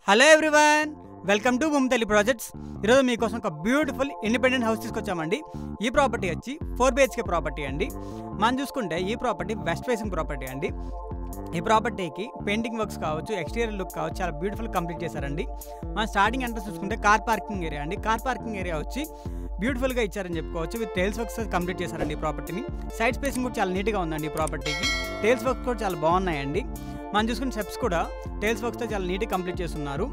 Hello everyone, welcome to Bhoomithalli projects. ఈరోజు మీకోసం ఒక బ్యూటిఫుల్ ఇండిపెండెంట్ హౌస్ తీసుకొచ్చామండి. ఈ ప్రాపర్టీ వచ్చి 4 BHK ప్రాపర్టీ అండి. మనం చూసుకుంటే ఈ ప్రాపర్టీ వెస్ట్ ఫేసింగ్ ప్రాపర్టీ అండి. ఈ ప్రాపర్టీకి పెయింటింగ్ వర్క్స్ కావచ్చు, ఎక్స్టీరియర్ లుక్ కావచ్చు, చాలా బ్యూటిఫుల్ కంప్లీట్ చేశారండి. మన స్టార్టింగ్ ఎంట్రన్స్ చూసుకుంటే కార్ పార్కింగ్ ఏరియా అండి. కార్ పార్కింగ్ ఏరియా వచ్చి బ్యూటిఫుల్గా ఇచ్చారని చెప్పుకోవచ్చు. విత్ టైల్స్ వర్క్స్ కంప్లీట్ చేశారండి ఈ ప్రాపర్టీని. సైడ్ స్పేసింగ్ కూడా చాలా నీట్గా ఉందండి ఈ ప్రాపర్టీకి. టైల్స్ వర్క్స్ కూడా చాలా బాగున్నాయండి. మనం చూసుకున్న స్టెప్స్ కూడా టైల్స్ వర్క్స్తో చాలా నీట్గా కంప్లీట్ చేస్తున్నారు.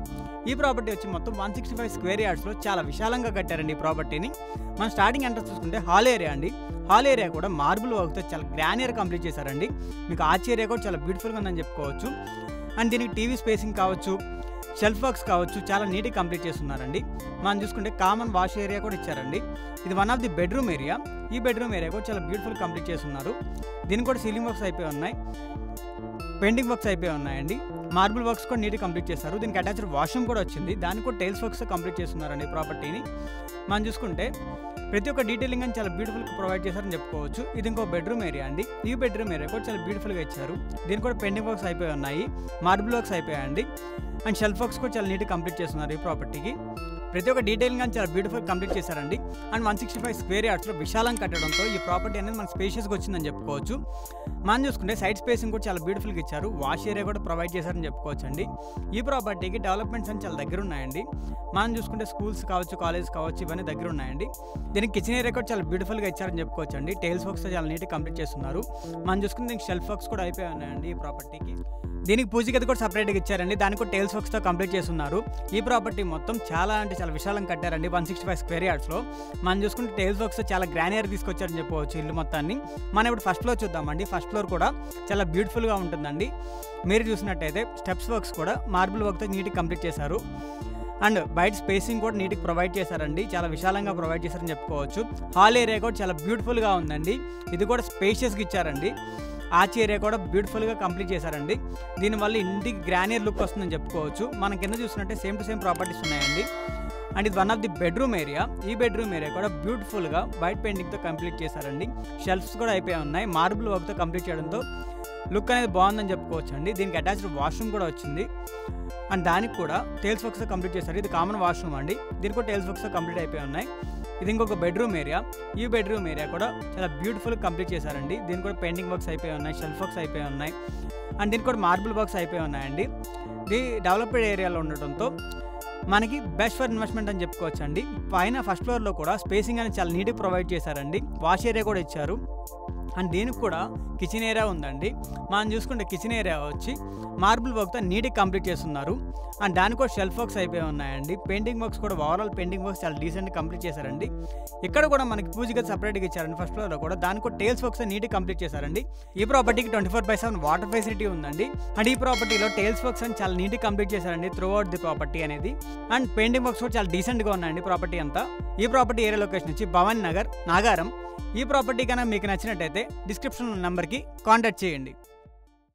ఈ ప్రాపర్టీ వచ్చి మొత్తం 165 స్క్వేర్ యార్డ్స్లో చాలా విశాలంగా కట్టారండి ఈ ప్రాపర్టీని. మనం స్టార్టింగ్ ఎంట్రన్స్ చూసుకుంటే హాల్ ఏరియా అండి. హాల్ ఏరియా కూడా మార్బుల్ వర్క్తో చాలా గ్రానియర్ కంప్లీట్ చేశారండి. మీకు ఆర్చ్ ఏరియా కూడా చాలా బ్యూటిఫుల్గా ఉందని చెప్పుకోవచ్చు. అండ్ దీనికి టీవీ స్పేసింగ్ కావచ్చు, షెల్ఫ్ వర్క్స్ కావచ్చు, చాలా నీట్గా కంప్లీట్ చేస్తున్నారండి. మనం చూసుకుంటే కామన్ వాష్ ఏరియా కూడా ఇచ్చారండి. ఇది one of the bedroom area. ఈ బెడ్రూమ్ ఏరియా కూడా చాలా బ్యూటిఫుల్ కంప్లీట్ చేస్తున్నారు. దీనికి కూడా సీలింగ్ వర్క్స్ అయిపోయి ఉన్నాయి, పెయింటింగ్ వర్క్స్ అయిపోయి ఉన్నాయండి. మార్బుల్ వర్క్స్ కూడా నీట్గా కంప్లీట్ చేస్తారు. దీనికి అటాచ్డ్ వాష్రూమ్ కూడా వచ్చింది. దానికి కూడా టైల్స్ వర్క్స్ కంప్లీట్ చేస్తున్నారండి ప్రాపర్టీని. మనం చూసుకుంటే ప్రతి ఒక్క డీటెయిలింగ్ అని చాలా బ్యూటిఫుల్గా ప్రొవైడ్ చేశారని చెప్పుకోవచ్చు. ఇది ఇంకో బెడ్రూమ్ ఏరియా అండి. ఈ బెడ్రూమ్ ఏరియా కూడా చాలా బ్యూటిఫుల్గా ఇచ్చారు. దీనికి కూడా పెయింటింగ్ వర్క్స్ అయిపోయి ఉన్నాయి, మార్బుల్ వర్క్స్ అయిపోయాయండి. అండ్ షెల్ఫ్ వర్క్స్ కూడా చాలా నీట్గా కంప్లీట్ చేస్తున్నారు ఈ ప్రాపర్టీకి. ప్రతి ఒక్క డీటెయిలింగ్ అని చాలా బ్యూటిఫుల్ కంప్లీట్ చేశారండి. అండ్ 165 స్క్వేర్ యార్డ్స్లో విశాలం కట్టడంతో ఈ ప్రాపర్టీ అనేది మన స్పేషియస్గా వచ్చిందని చెప్పుకోవచ్చు. మనం చూసుకుంటే సైడ్ స్పేసింగ్ కూడా చాలా బ్యూటిఫుల్గా ఇచ్చారు. వాష్ ఏరియా కూడా ప్రొవైడ్ చేశారని చెప్పుకోవచ్చు అండి. ఈ ప్రాపర్టీకి డెవలప్మెంట్స్ అని చాలా దగ్గర ఉన్నాయండి. మనం చూసుకుంటే స్కూల్స్ కావచ్చు, కాలేజ్ కావచ్చు, ఇవన్నీ దగ్గర ఉన్నాయండి. దీనికి కిచెన్ ఏరియా కూడా చాలా బ్యూటిఫుల్గా ఇచ్చారని చెప్పుకోవచ్చు అండి. టైల్స్ వర్క్స్ చాలా నీట్గా కంప్లీట్ చేస్తున్నారు. మనం చూసుకుంటే దీనికి షెల్ఫ్ వర్క్స్ కూడా అయిపోయి ఉన్నాయండి ఈ ప్రాపర్టీకి. దీనికి పూజ గది కూడా సపరేట్గా ఇచ్చారండి. దానికి కూడా టైల్స్ వర్క్స్తో కంప్లీట్ చేస్తున్నారు. ఈ ప్రాపర్టీ మొత్తం చాలా అంటే చాలా విశాలంగా కట్టారండి 165 స్క్వేర్ యార్డ్స్లో. మనం చూసుకుంటే టైల్స్ వర్క్స్ చాలా గ్రానియర్ తీసుకొచ్చారని చెప్పుకోవచ్చు ఇల్లు మొత్తాన్ని. మనం ఇప్పుడు ఫస్ట్ ఫ్లోర్ చూద్దామండి. ఫస్ట్ ఫ్లోర్ కూడా చాలా బ్యూటిఫుల్గా ఉంటుందండి. మీరు చూసినట్టయితే స్టెప్స్ వర్క్స్ కూడా మార్బుల్ వర్క్తో నీట్గా కంప్లీట్ చేశారు. అండ్ బయట స్పేసింగ్ కూడా నీట్గా ప్రొవైడ్ చేశారండి. చాలా విశాలంగా ప్రొవైడ్ చేశారని చెప్పుకోవచ్చు. హాల్ ఏరియా కూడా చాలా బ్యూటిఫుల్గా ఉందండి. ఇది కూడా స్పేషియస్గా ఇచ్చారండి. ఆర్చ్ ఏరియా కూడా బ్యూటిఫుల్గా కంప్లీట్ చేశారండి. దీనివల్ల ఇంటికి గ్రానియర్ లుక్ వస్తుందని చెప్పుకోవచ్చు. మన కింద చూసినట్టే సేమ్ టు సేమ్ ప్రాపర్టీస్ ఉన్నాయండి. అండ్ ఇది one of the bedroom area. ఈ బెడ్రూమ్ ఏరియా కూడా బ్యూటిఫుల్గా వైట్ పెయింటింగ్తో కంప్లీట్ చేశారండి. షెల్ఫ్స్ కూడా అయిపోయి ఉన్నాయి. మార్బుల్ వర్క్తో కంప్లీట్ చేయడంతో లుక్ అనేది బాగుందని చెప్పుకోవచ్చు అండి. దీనికి అటాచ్డ్ వాష్రూమ్ కూడా వచ్చింది. అండ్ దానికి కూడా టైల్స్ వర్క్స్తో కంప్లీట్ చేశారు. ఇది కామన్ వాష్రూమ్ అండి. దీనికి కూడా టైల్స్ వర్క్స్తో కంప్లీట్ అయిపోయి ఉన్నాయి. ఇది ఇంకొక బెడ్రూమ్ ఏరియా. ఈ బెడ్రూమ్ ఏరియా కూడా చాలా బ్యూటిఫుల్గా కంప్లీట్ చేశారండి. దీనికి కూడా పెయింటింగ్ వర్క్స్ అయిపోయి ఉన్నాయి, షెల్ఫ్ వర్క్స్ అయిపోయి ఉన్నాయి. అండ్ దీనికి కూడా మార్బుల్ వర్క్స్ అయిపోయి ఉన్నాయండి. ఇది డెవలప్డ్ ఏరియాలో ఉండటంతో మనకి బెస్ట్ ఫర్ ఇన్వెస్ట్మెంట్ అని చెప్పుకోవచ్చు అండి. పైన ఫస్ట్ ఫ్లోర్లో కూడా స్పేసింగ్ అనేది చాలా నీట్గా ప్రొవైడ్ చేశారండి. వాష్ ఏరియా కూడా ఇచ్చారు. అండ్ దీనికి కూడా కిచెన్ ఏరియా ఉందండి. మనం చూసుకుంటే కిచెన్ ఏరియా వచ్చి మార్బుల్ వర్క్తో నీట్గా కంప్లీట్ చేస్తున్నారు. అండ్ దానికి కూడా షెల్ఫ్ వర్క్స్ అయిపోయి ఉన్నాయండి. పెయింటింగ్ వర్క్స్ కూడా ఓవరాల్ పెయింటింగ్ వర్క్స్ చాలా డీసెంట్గా కంప్లీట్ చేశారండి. ఇక్కడ కూడా మనకి పూజ గది సపరేట్గా ఇచ్చారండి. ఫస్ట్ ఫ్లోర్లో కూడా దానికి కూడా టైల్స్ వర్క్స్ నీట్గా కంప్లీట్ చేశారండి. ఈ ప్రాపర్టీకి 24/7 వాటర్ ఫెసిలిటీ ఉందండి. అండ్ ఈ ప్రాపర్టీలో టైల్స్ వర్క్స్ అని చాలా నీట్గా కంప్లీట్ చేశారండి త్రూ అవుట్ ది ప్రాపర్టీ అనేది. అండ్ పెయింటింగ్ వర్క్స్ కూడా చాలా డీసెంట్గా ఉన్నాయండి ప్రాపర్టీ అంతా. ఈ ప్రాపర్టీ ఏరియా లొకేషన్ వచ్చి భవానీ నగర్, నాగారం. ఈ ప్రాపర్టీ కన్నా మీకు నచ్చినట్టయితే డిస్క్రిప్షన్ నెంబర్కి కాంటాక్ట్ చేయండి.